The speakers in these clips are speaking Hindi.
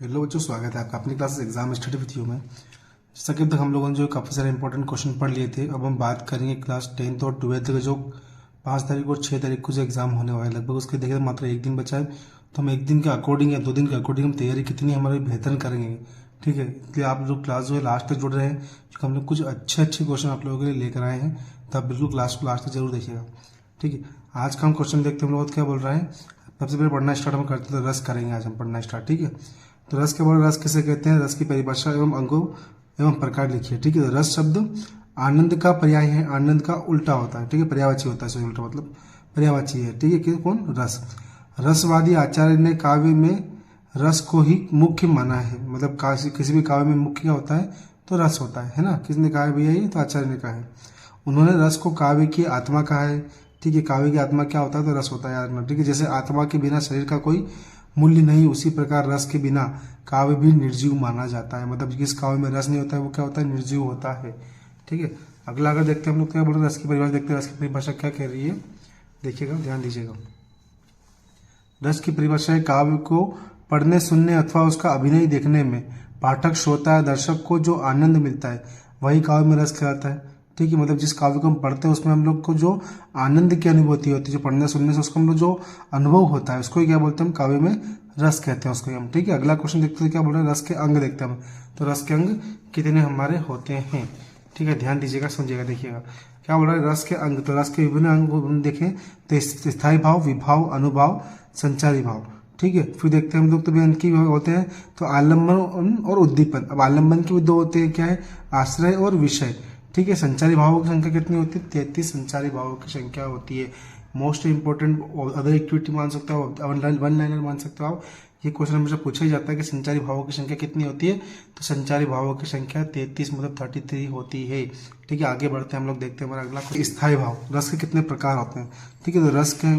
हेलो बच्चों, स्वागत है आपका अपनी classes exam study with you में। जैसा कि अब तक हम लोगों ने जो काफ़ी सारे इंपॉर्टेंट क्वेश्चन पढ़ लिए थे, अब हम बात करेंगे क्लास 10th और 12th के जो 5 तारीख और 6 तारीख को जो एग्जाम होने वाला है। लगभग उसके देखें मात्र एक दिन बचा है, तो हम एक दिन के अकॉर्डिंग या 2 दिन के अकॉर्डिंग हम तैयारी कितनी हमारी बेहतर करेंगे। ठीक है, इसलिए आप जो क्लास जो है लास्ट तक जुड़ रहे हैं, क्योंकि हम लोग कुछ अच्छे क्वेश्चन आप लोगों के लिए लेकर आए हैं, तो आप बिल्कुल क्लास को लास्ट तक जरूर देखिएगा। ठीक है, आज का हम क्वेश्चन देखते हैं हम लोग क्या बोल रहे हैं। सबसे पहले पढ़ना स्टार्ट हम करते हैं, तो रस करेंगे आज हम पढ़ना स्टार्ट। ठीक है, तो रस के बाद रस किसे कहते हैं, रस की परिभाषा एवं अंगों एवं प्रकार लिखिए। ठीक है, रस शब्द आनंद का पर्याय है, आनंद का उल्टा होता है। ठीक है, पर्यायवाची होता है, सॉरी उल्टा मतलब पर्यायवाची है। ठीक है, कि कौन, रस। रसवादी आचार्य ने काव्य में रस को ही मुख्य माना है, मतलब किसी भी काव्य में मुख्य क्या होता है, तो रस होता है ना। किसने कहा है भैया, ये तो आचार्य ने कहा है। उन्होंने रस को काव्य की आत्मा कहा है। ठीक है, काव्य की आत्मा क्या होता है, तो रस होता है यार। ठीक है, जैसे आत्मा के बिना शरीर का कोई मूल्य नहीं, उसी प्रकार रस के बिना काव्य भी निर्जीव माना जाता है। मतलब जिस काव्य में रस नहीं होता है वो क्या होता है, निर्जीव होता है। ठीक है, अगला अगर देखते हैं हम लोग क्या बोल रहे हैं, रस की परिभाषा देखते हैं। रस की परिभाषा क्या कह रही है, देखिएगा, ध्यान दीजिएगा। रस की परिभाषा है काव्य को पढ़ने, सुनने अथवा उसका अभिनय देखने में पाठक, श्रोता, दर्शक को जो आनंद मिलता है वही काव्य में रस कहलाता है। ठीक है, मतलब जिस काव्य को हम पढ़ते हैं उसमें हम लोग को जो आनंद की अनुभूति होती है, जो पढ़ने सुनने से उसको हम लोग जो अनुभव होता है उसको ही क्या बोलते हैं, हम काव्य में रस कहते हैं उसको हम। ठीक है, अगला क्वेश्चन देखते हैं क्या बोल रहे हैं, रस के अंग देखते हैं हम। तो रस के अंग कितने हमारे होते हैं। ठीक है, ध्यान दीजिएगा, समझिएगा, देखिएगा क्या बोल रहा है, रस के अंग। तो रस के विभिन्न अंग को देखें तो स्थायी भाव, विभाव, अनुभाव, संचारी भाव। ठीक है, फिर देखते हैं हम लोग तो भी की होते हैं, तो आलम्बन और उद्दीपन। अब आलम्बन के भी दो होते हैं, क्या है, आश्रय और विषय। ठीक है, संचारी भावों की संख्या कितनी होती है, 33 संचारी भावों की संख्या होती है। मोस्ट इंपोर्टेंट अदर एक्टिविटी मान सकते हो, वन लाइनर मान सकते हो आप। ये क्वेश्चन हमेशा पूछा ही जाता है कि संचारी भावों की संख्या कितनी होती है, तो संचारी भावों की संख्या 33 मतलब 33 होती है। ठीक है, आगे बढ़ते हैं हम लोग, देखते हैं हमारा अगला स्थायी भाव। रस के कितने प्रकार होते हैं। ठीक है, तो रस के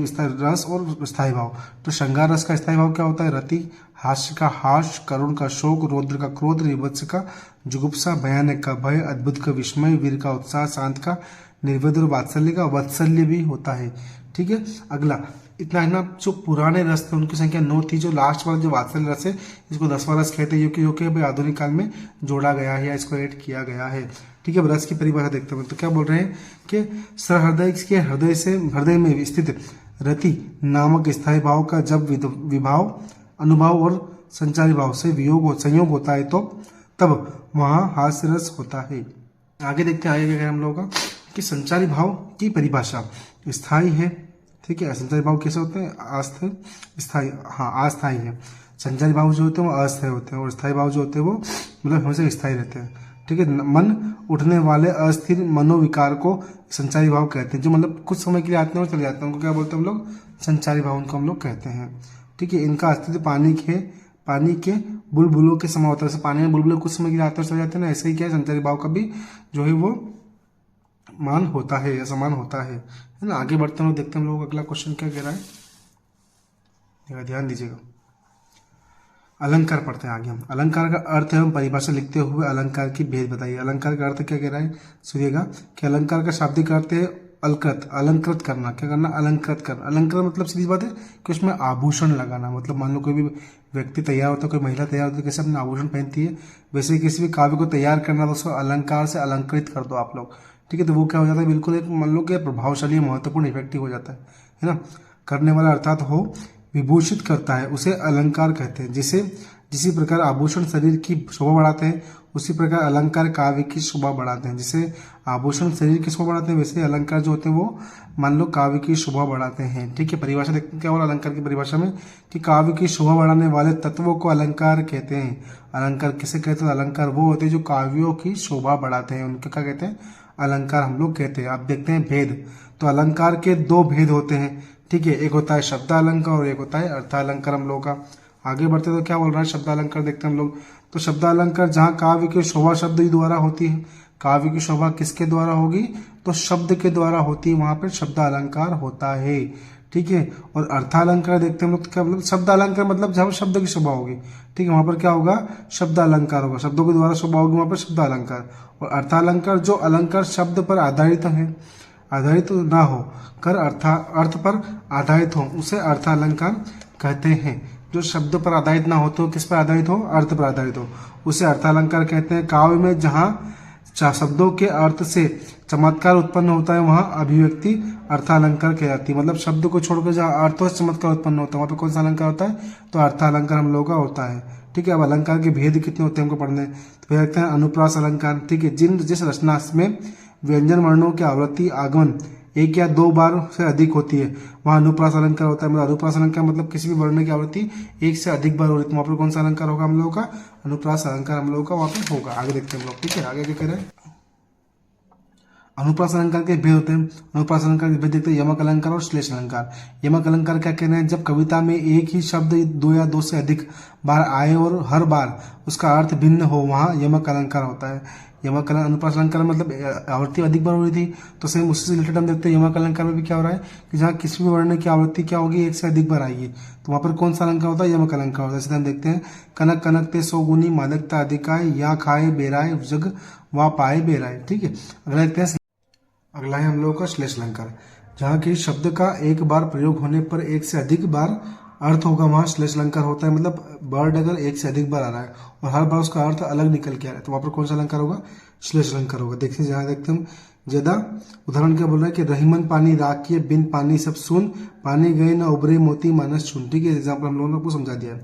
रस और स्थायी भाव। तो श्रृंगार रस का स्थायी भाव क्या होता है, रति, हास्य का हास, करुण का शोक, रौद्र का क्रोध, विभत्स का जुगुप्सा, भयानक का भय, अद्भुत का विस्मय, वीर का उत्साह, शांत का निर्वेद और वात्सल्य का वात्सल्य भी होता है। ठीक है, अगला इतना है ना, जो पुराने रस थे उनकी संख्या 9 थी। जो लास्ट वाला जो वात्सल्य रस है इसको 10वां रस कहते हैं, जो कि आधुनिक काल में जोड़ा गया है या इसको ऐड किया गया है। ठीक है, अब रस की परिभाषा देखते हैं। तो क्या बोल रहे हैं कि सहृदय के हृदय में स्थित रति नामक स्थायी भाव का जब विभाव, अनुभाव और संचारी भाव से संयोग होता है तो तब वहां हास्य रस होता है। आगे देखते हैं आगे क्या हम लोगों का, कि संचारी भाव की परिभाषा स्थायी है। ठीक है, संचारी भाव कैसे होते हैं, स्थायी, हाँ अस्थायी है। संचारी भाव जो होते हैं वो अस्थायी होते हैं, और स्थायी भाव जो होते हैं वो मतलब हमेशा स्थायी रहते हैं। ठीक है, मन उठने वाले अस्थिर मनोविकार को संचारी भाव कहते हैं। जो मतलब कुछ समय के लिए आते हैं और चले जाते हैं, उनको क्या बोलते हैं हम लोग, संचारी भाव उनको हम लोग कहते हैं। ठीक है, इनका अस्तित्व पानी के बुलबुलों के समान होता है। जैसे पानी में बुलबुले कुछ समय के लिए आते और चले जाते हैं ना, ऐसे ही क्या है, संचारी भाव का भी जो है वो मान होता है या समान होता है ना। आगे बढ़ते हैं, देखते हैं हम लोग अगला क्वेश्चन क्या कह रहा है, ध्यान दीजिएगा। अलंकार पढ़ते हैं आगे हम। अलंकार का अर्थ एवं परिभाषा लिखते हुए अलंकार की भेद बताइए। अलंकार का अर्थ क्या कह रहा है, सुनिएगा, कि अलंकार का शाब्दिक अर्थ है अलंकृत करना। क्या करना, अलंकृत करना। अलंकृत मतलब सीधी बात है कि उसमें आभूषण लगाना। मतलब मान लो कोई भी व्यक्ति तैयार होता है, कोई महिला तैयार होती है, कैसे अपने आभूषण पहनती है, वैसे किसी भी काव्य को तैयार करना तो उसको अलंकार से अलंकृत कर दो आप लोग। ठीक है, तो वो क्या हो जाता है, बिल्कुल एक मान लो कि प्रभावशाली, महत्वपूर्ण, इफेक्टिव हो जाता है ना। करने वाला अर्थात हो विभूषित करता है उसे अलंकार कहते हैं। जिसी प्रकार आभूषण शरीर की शोभा बढ़ाते हैं उसी प्रकार अलंकार काव्य की शोभा बढ़ाते हैं। जैसे आभूषण शरीर की शोभा बढ़ाते हैं, वैसे अलंकार जो होते हैं वो मान लो काव्य की शोभा बढ़ाते हैं। ठीक है, परिभाषा देखते हैं क्या बोला अलंकार की परिभाषा में, कि काव्य की शोभा बढ़ाने वाले तत्वों को अलंकार कहते हैं। अलंकार किसे कहते हैं, अलंकार वो होते हैं जो काव्यों की शोभा बढ़ाते हैं, उनके क्या कहते हैं, अलंकार हम लोग कहते हैं। अब देखते हैं भेद। तो अलंकार के 2 भेद होते हैं। ठीक है, एक होता है शब्दालंकार और एक होता है अर्थालंकार हम लोग का। आगे बढ़ते तो क्या बोल रहा है, शब्दालंकार देखते हैं हम लोग। तो शब्दालंकार जहाँ काव्य की शोभा शब्द ही द्वारा होती है। काव्य की शोभा किसके द्वारा होगी, तो शब्द के द्वारा होती है, वहां पर शब्दालंकार होता है। ठीक है, और अर्थालंकार देखते हैं हम लोग। क्या मतलब, शब्दालंकार मतलब जहाँ शब्द की शोभा होगी, ठीक है, वहां पर क्या होगा, शब्दालंकार होगा। शब्दों के द्वारा शोभा होगी, वहां पर शब्दालंकार। और अर्थालंकार जो अलंकार शब्द पर आधारित है, आधारित ना हो कर अर्थ पर आधारित हो, उसे अर्थालंकार कहते हैं। जो शब्द पर आधारित ना हो तो किस पर आधारित हो, अर्थ पर आधारित हो, उसे अर्थालंकार कहते हैं। काव्य में जहाँ शब्दों के अर्थ से चमत्कार उत्पन्न होता है वहां अभिव्यक्ति अर्थालंकार कहलाती है। मतलब शब्द को छोड़कर जहाँ अर्थ और चमत्कार उत्पन्न होता है वहां पर कौन सा अलंकार होता है, तो अर्थालंकार हम लोगों का होता है। ठीक है, अब अलंकार के भेद कितने होते हैं हमको पढ़ने, तो देखते हैं अनुप्रास अलंकार। ठीक है, जिस रचना में व्यंजन वर्णों की आवृत्ति आगमन एक या दो बार से अधिक होती है वहाँ अनुप्रास अलंकार होता है। मतलब अनुप्रास अलंकार मतलब किसी भी वर्ण की आवृत्ति एक से अधिक बार हो रही है, तो वहाँ पर कौन सा अलंकार होगा हम लोगों का, अनुप्रास अलंकार हम लोगों का वहाँ पे होगा। आगे देखते हैं हम लोग। ठीक है, आगे क्या कह रहे हैं, अनुप्रास अलंकार के भेद होते हैं। अनुप्रास अलंकार के भेद देखते हैं, यमक अलंकार और श्लेष अलंकार। यमक अलंकार क्या कहना है, जब कविता में एक ही शब्द दो या दो से अधिक बार आए और हर बार उसका अर्थ भिन्न हो वहाँ यमक अलंकार होता है। यमक अनुप्रास अलंकार मतलब आवृत्ति अधिक बार हो रही थी, तो सेम उससे रिलेटेड हम देखते हैं यमक अलंकार में भी क्या हो रहा है कि जहाँ किसी भी वर्ण की आवृत्ति क्या होगी, एक से अधिक बार आएगी, तो वहाँ पर कौन सा अलंकार होता है, यमक अलंकार होता है। जैसे हम देखते हैं, कनक कनक ते सौ गुनी मादकता अधिकाय, या खाए बेराय जग वा पाए बेराय। ठीक है, अगला देखते हैं, अगला है हम लोगों का श्लेष अलंकार। जहाँ की शब्द का एक बार प्रयोग होने पर एक से अधिक बार अर्थ होगा वहाँ श्लेष अलंकार होता है। मतलब वर्ड अगर एक से अधिक बार आ रहा है और हर बार उसका अर्थ अलग निकल के आ रहा है तो वहाँ पर कौन सा अलंकार होगा, श्लेष अलंकार होगा। देखिए जहाँ देखते हम ज्यादा उदाहरण क्या बोल रहा है कि रहीमन पानी राख किए बिन पानी सब सुन, पानी गए न उबरे मोती मानस चुन। ठीक है, एग्जाम्पल हम लोगों ने आपको समझा दिया है।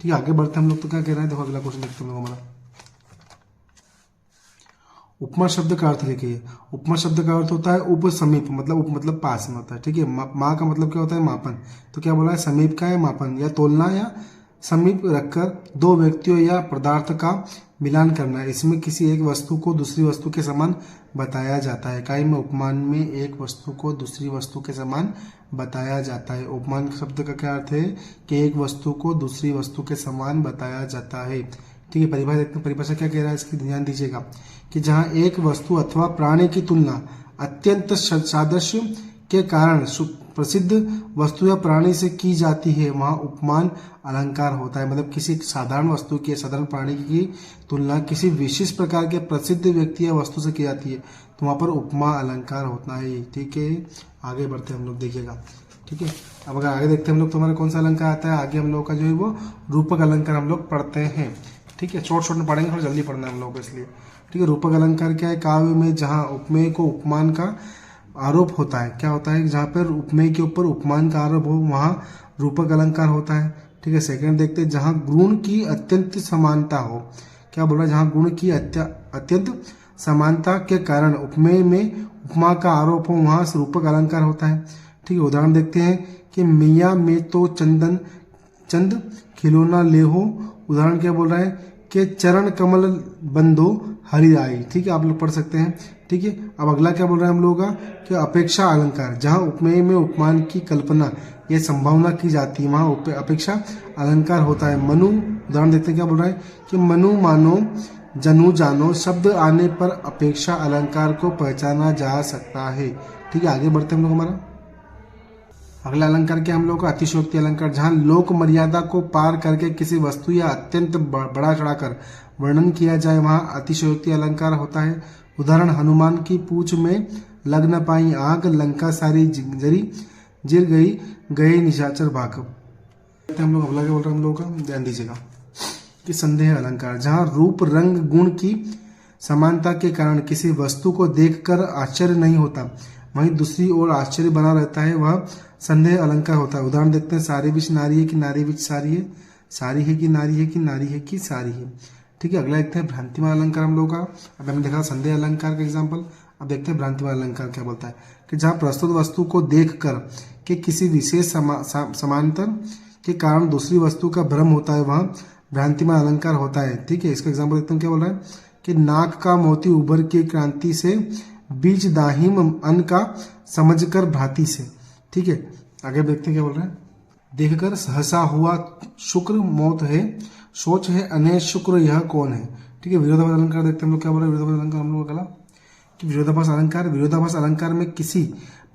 ठीक है, आगे बढ़ते हम लोग, तो क्या कह रहे हैं, देखो अगला क्वेश्चन देखते हैं हम लोग हमारा। उपमा शब्द का अर्थ लिखिए। उपमा शब्द का अर्थ होता है उप समीप, मतलब उप मतलब पास में होता है। ठीक है, माँ का मतलब क्या होता है, मापन। तो क्या बोला है, समीप का है मापन या तोलना या समीप रखकर दो व्यक्तियों या पदार्थ का मिलान करना है। इसमें किसी एक वस्तु को दूसरी वस्तु के समान बताया जाता है। इकाई में उपमान में एक वस्तु को दूसरी वस्तु के समान बताया जाता है। उपमान शब्द का क्या अर्थ है कि एक वस्तु को दूसरी वस्तु के समान बताया जाता है। ठीक है, परिभाषा देखते हैं, परिभाषा क्या कह रहा है इसकी ध्यान दीजिएगा कि जहाँ एक वस्तु अथवा प्राणी की तुलना अत्यंत सादृश्य के कारण प्रसिद्ध वस्तु या प्राणी से की जाती है वहाँ उपमान अलंकार होता है। मतलब किसी साधारण वस्तु की, साधारण प्राणी की तुलना किसी विशेष प्रकार के प्रसिद्ध व्यक्ति या वस्तु से की जाती है तो वहाँ पर उपमा अलंकार होता है। ठीक है, आगे बढ़ते हैं हम लोग, देखिएगा। ठीक है, अब अगर आगे देखते हैं हम लोग तो हमारा कौन सा अलंकार आता है, आगे हम लोग का जो है वो रूपक अलंकार हम लोग पढ़ते हैं। ठीक है, शॉर्ट में पढ़ेंगे, थोड़ा जल्दी पढ़ना है हम लोग को इसलिए। ठीक है, रूपक अलंकार क्या है, काव्य में जहाँ उपमेय को उपमान का आरोप होता है, क्या होता है, जहाँ पर उपमेय के ऊपर उपमान का आरोप हो वहाँ रूपक अलंकार होता है। ठीक है, सेकंड देखते हैं, जहाँ गुण की अत्यंत समानता हो, क्या बोल रहा है, जहाँ गुण की अत्यंत समानता के कारण उपमेय में उपमा का आरोप हो वहाँ रूपक अलंकार होता है। ठीक है, उदाहरण देखते हैं कि मियाँ में तो चंद खिलौना ले हो, उदाहरण क्या बोल रहा है कि चरण कमल बंदो हरि आई। ठीक है, आप लोग पढ़ सकते हैं। ठीक है, अब अगला क्या बोल रहे हैं हम लोग का कि अपेक्षा अलंकार, जहाँ उपमेय में उपमान की कल्पना या संभावना की जाती है वहाँ अपेक्षा अलंकार होता है। मनु, उदाहरण देखते हैं क्या बोल रहा है कि मनु मानो जनु जानो, शब्द आने पर अपेक्षा अलंकार को पहचाना जा सकता है। ठीक है, आगे बढ़ते हैं हम लोग हमारा अगला अलंकार क्या हम लोग का अतिशयोक्ति अलंकार, जहाँ लोक मर्यादा को पार करके किसी वस्तु या अत्यंत बड़ा चढ़ाकर वर्णन किया जाए वहाँ अतिशयोक्ति अलंकार होता है। उदाहरण, हनुमान की पूछ में लग न पाई आग, लंका सारी जरी जिर गई गए निशाचर भाग। हम लोग अगला क्या बोल रहे हैं हम लोग का, ध्यान दीजिएगा कि संदेह अलंकार, जहाँ रूप रंग गुण की समानता के कारण किसी वस्तु को देखकर आश्चर्य नहीं होता वहीं दूसरी ओर आश्चर्य बना रहता है वह संदेह अलंकार होता है। उदाहरण देखते हैं, सारी बिच नारी है कि नारी बिच सारी है, सारी है कि नारी है कि नारी है कि सारी है। ठीक है, अगला देखते हैं भ्रांतिमान अलंकार हम लोग का। अब हमने देखा संदेह अलंकार का एग्जाम्पल, अब देखते हैं भ्रांतिमान अलंकार क्या बोलता है कि जहाँ प्रस्तुत वस्तु को देखकर कि किसी विशेष समांतर के कारण दूसरी वस्तु का भ्रम होता है वहाँ भ्रांतिमान अलंकार होता है। ठीक है, इसका एग्जाम्पल देखते हैं क्या बोल रहा है कि नाक का मोती उभर के क्रांति से, बीज दाहिम अन्न का समझकर भांति से। ठीक है, आगे देखते हैं क्या बोल रहे हैं, देखकर सहसा हुआ शुक्र मौत है, सोच है अनय शुक्र यह कौन है। ठीक है, विरोधाभास अलंकार देखते हैं हम लोग क्या बोल रहे हैं। विरोधाभास अलंकार हम लोग का कि विरोधाभास अलंकार में किसी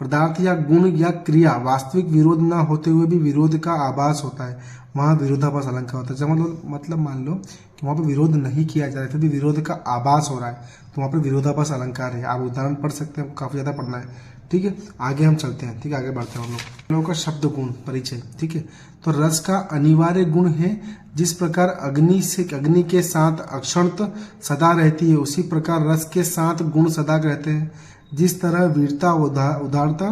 पदार्थ या गुण या क्रिया वास्तविक विरोध न होते हुए भी विरोध का आभास होता है वहाँ विरोधाभास अलंकार होता है। जब मतलब मान लो कि वहाँ पर विरोध नहीं किया जा रहा है फिर भी विरोध का आभास हो रहा है तो वहाँ पर विरोधाभास अलंकार है। आप उदाहरण पढ़ सकते हैं, काफी ज्यादा पढ़ना है। ठीक है, आगे हम चलते हैं। ठीक है, आगे बढ़ते हैं हम लोगों का शब्द गुण परिचय। ठीक है, तो रस का अनिवार्य गुण है जिस प्रकार अग्नि के साथ अक्षणत सदा रहती है, उसी प्रकार रस के साथ गुण सदा रहते हैं। जिस तरह वीरता, उदारता,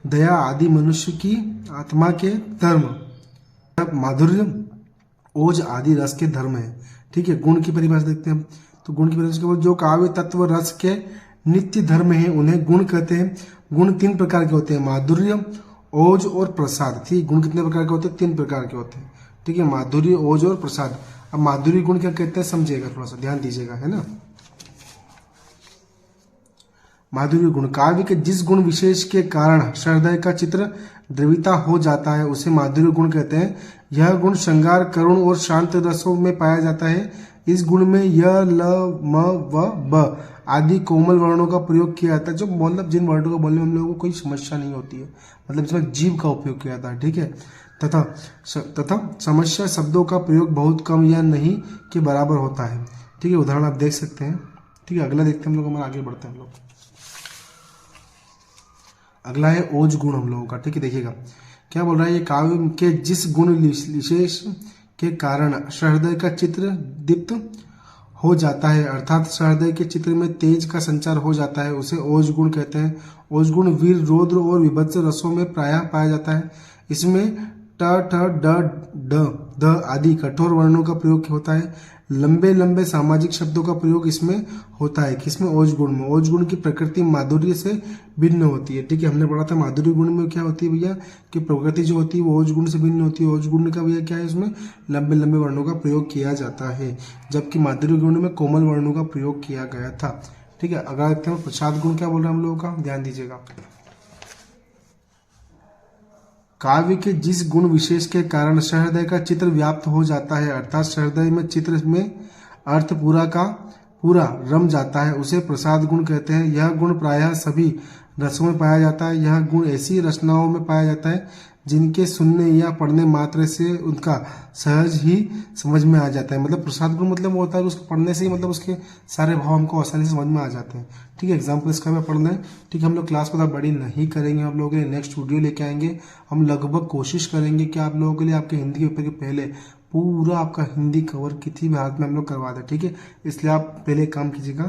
दया आदि मनुष्य की आत्मा के धर्म, माधुर्य, ओज आदि रस के धर्म है। ठीक है, गुण की परिभाषा देखते हैं हम। तो गुण की परिभाषा जो काव्य तत्व रस के नित्य धर्म है उन्हें गुण कहते हैं। गुण 3 प्रकार के होते हैं, माधुर्य, ओज और प्रसाद। ठीक, गुण कितने प्रकार के होते हैं? 3 प्रकार के होते हैं। ठीक है, माधुर्य, ओज और प्रसाद। अब माधुर्य गुण क्या कहते हैं समझिएगा, थोड़ा सा ध्यान दीजिएगा, है ना। माधुर्य गुण, काव्य के जिस गुण विशेष के कारण हृदय का चित्र द्रविता हो जाता है उसे माधुर्य गुण कहते हैं। यह गुण श्रृंगार, करुण और शांत रसों में पाया जाता है। इस गुण में य, ल, म, व, ब आदि कोमल वर्णों का प्रयोग किया जाता है, जो मतलब जिन वर्णों को बोलने में हम लोगों को कोई समस्या नहीं होती है, मतलब इसमें जीव का उपयोग किया जाता है। ठीक है, तथा समस्या शब्दों का प्रयोग बहुत कम या नहीं के बराबर होता है। ठीक है, उदाहरण आप देख सकते हैं। ठीक है, अगला देखते हैं हम लोग, हमारे आगे बढ़ते हैं हम लोग। अगला है ओज गुण हम लोगों का। ठीक है, देखिएगा क्या बोल रहा है, ये काव्य के जिस गुण विशेष के कारण हृदय का चित्र दीप्त हो जाता है, अर्थात हृदय के चित्र में तेज का संचार हो जाता है, उसे ओज गुण कहते हैं। ओज गुण वीर, रौद्र और विभत्स रसों में प्रायः पाया जाता है। इसमें ट, ठ, ड, ड, द आदि कठोर वर्णों का प्रयोग होता है। लंबे लंबे सामाजिक शब्दों का प्रयोग इसमें होता है। किसमें? ओज गुण में। ओज गुण की प्रकृति माधुर्य से भिन्न होती है। ठीक है, हमने पढ़ा था माधुर्य गुण में क्या होती है भैया, कि प्रकृति जो होती है वो ओज गुण से भिन्न होती है। ओज गुण का भैया क्या है, इसमें लंबे लंबे वर्णों का प्रयोग किया जाता है, जबकि माधुर्य गुण में कोमल वर्णों का प्रयोग किया गया था। ठीक है, अगला देखते हैं प्रसाद गुण क्या बोल रहे हैं हम लोगों का, ध्यान दीजिएगा। काव्य के जिस गुण विशेष के कारण सहृदय का चित्र व्याप्त हो जाता है, अर्थात सहृदय में चित्र में अर्थ पूरा का पूरा रम जाता है, उसे प्रसाद गुण कहते हैं। यह गुण प्रायः सभी रसों में पाया जाता है। यह गुण ऐसी रचनाओं में पाया जाता है जिनके सुनने या पढ़ने मात्र से उनका सहज ही समझ में आ जाता है। मतलब प्रसाद गुण मतलब वो होता है उसको पढ़ने से ही मतलब उसके सारे भाव हमको आसानी से समझ में आ जाते हैं। ठीक है, एग्जाम्पल इसका मैं पढ़ लें। ठीक है, हम लोग क्लास को ज़्यादा बड़ी नहीं करेंगे, हम लोगों के लिए नेक्स्ट वीडियो लेके आएंगे। हम लगभग कोशिश करेंगे कि आप लोगों के लिए आपके हिंदी के पेपर के पहले पूरा आपका हिंदी कवर किसी भी हालत में हम लोग करवा दें। ठीक है, इसलिए आप पहले एक काम कीजिएगा,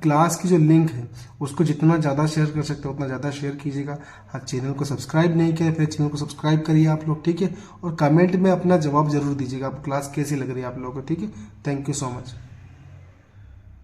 क्लास की जो लिंक है उसको जितना ज़्यादा शेयर कर सकते हो उतना ज़्यादा शेयर कीजिएगा। हाँ, चैनल को सब्सक्राइब नहीं किया फिर चैनल को सब्सक्राइब करिए आप लोग। ठीक है, और कमेंट में अपना जवाब जरूर दीजिएगा, आप क्लास कैसी लग रही है आप लोगों को। ठीक है, थैंक यू सो मच।